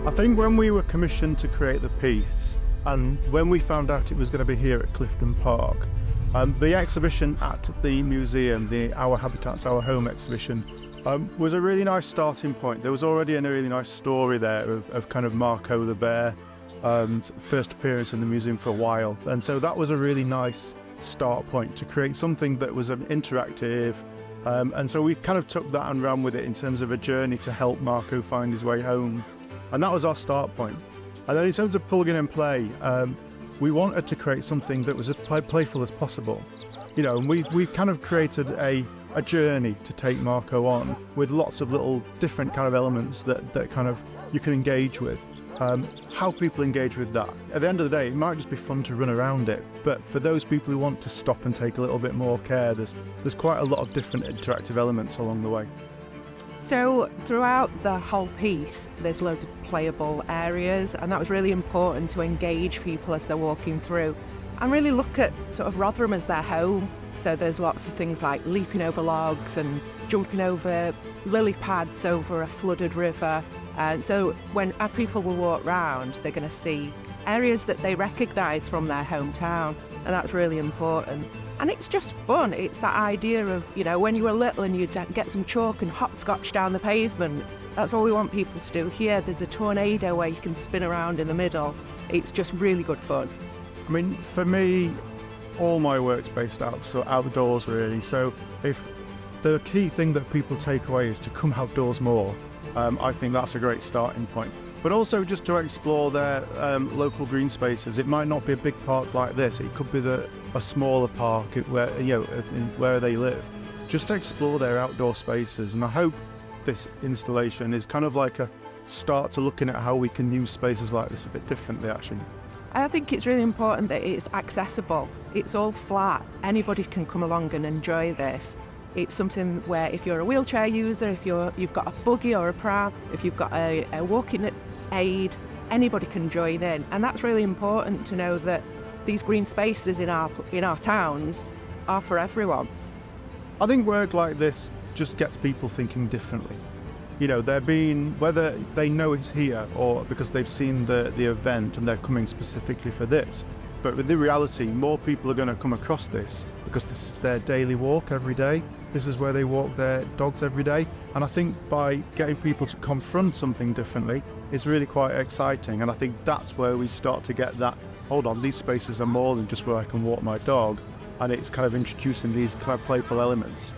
I think when we were commissioned to create the piece, and when we found out it was going to be here at Clifton Park, the exhibition at the museum, the Our Habitats, Our Home exhibition, was a really nice starting point. There was already a really nice story there of kind of Marco the bear, first appearance in the museum for a while. And so that was a really nice start point to create something that was an interactive. And so we kind of took that and ran with it in terms of a journey to help Marco find his way home. And that was our start point. And then in terms of plug in and play, we wanted to create something that was as playful as possible. You know, and we kind of created a journey to take Marco on with lots of little different kind of elements that kind of you can engage with. How people engage with that. At the end of the day, it might just be fun to run around it, but for those people who want to stop and take a little bit more care, there's quite a lot of different interactive elements along the way. So throughout the whole piece, there's loads of playable areas, and that was really important to engage people as they're walking through and really look at sort of Rotherham as their home. So there's lots of things like leaping over logs and jumping over lily pads over a flooded river. And so as people will walk round, they're going to see areas that they recognise from their hometown, and that's really important. And it's just fun. It's that idea of, you know, when you were little and you'd get some chalk and hopscotch down the pavement. That's what we want people to do here. There's a tornado where you can spin around in the middle. It's just really good fun. I mean, for me, all my work's based outdoors really. So if the key thing that people take away is to come outdoors more, I think that's a great starting point. But also just to explore their local green spaces. It might not be a big park like this. It could be a smaller park where, you know, where they live. Just to explore their outdoor spaces. And I hope this installation is kind of like a start to looking at how we can use spaces like this a bit differently, actually. I think it's really important that it's accessible. It's all flat. Anybody can come along and enjoy this. It's something where if you're a wheelchair user, if you've got a buggy or a pram, if you've got a walking aid, anybody can join in. And that's really important to know that these green spaces in our towns are for everyone. I think work like this just gets people thinking differently. You know, whether they know it's here or because they've seen the event and they're coming specifically for this. But with the reality, more people are going to come across this because this is their daily walk every day. This is where they walk their dogs every day. And I think by getting people to confront something differently is really quite exciting. And I think that's where we start to get that, hold on, these spaces are more than just where I can walk my dog. And it's kind of introducing these kind of playful elements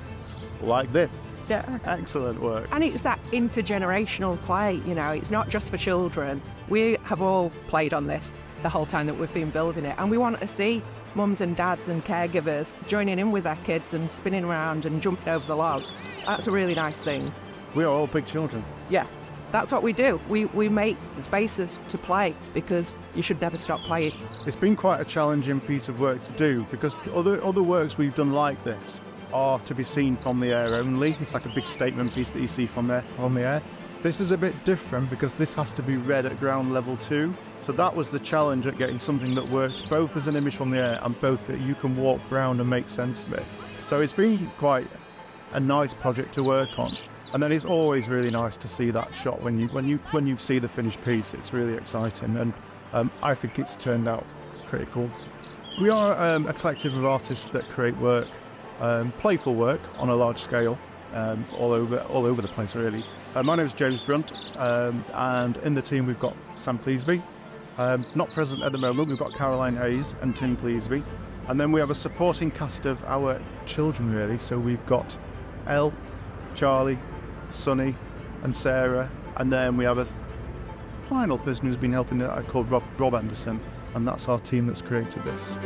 like this. Yeah. Excellent work. And it's that intergenerational play, you know, it's not just for children. We have all played on this the whole time that we've been building it. And we want to see mums and dads and caregivers joining in with their kids and spinning around and jumping over the logs. That's a really nice thing. We are all big children. Yeah, that's what we do. We make spaces to play because you should never stop playing. It's been quite a challenging piece of work to do because other works we've done like this are to be seen from the air only. It's like a big statement piece that you see from the air. This is a bit different because this has to be read at ground level too. So that was the challenge at getting something that works both as an image from the air and both that you can walk around and make sense of it. So it's been quite a nice project to work on. And then it's always really nice to see that shot when you see the finished piece. It's really exciting, and I think it's turned out pretty cool. We are a collective of artists that create work, playful work on a large scale, all over the place really. My name is James Brunt, and in the team we've got Sam Cleasby. Not present at the moment, we've got Caroline Hayes and Tim Cleasby. And then we have a supporting cast of our children really. So we've got Elle, Charlie, Sonny and Sarah. And then we have a final person who's been helping called Rob Anderson. And that's our team that's created this.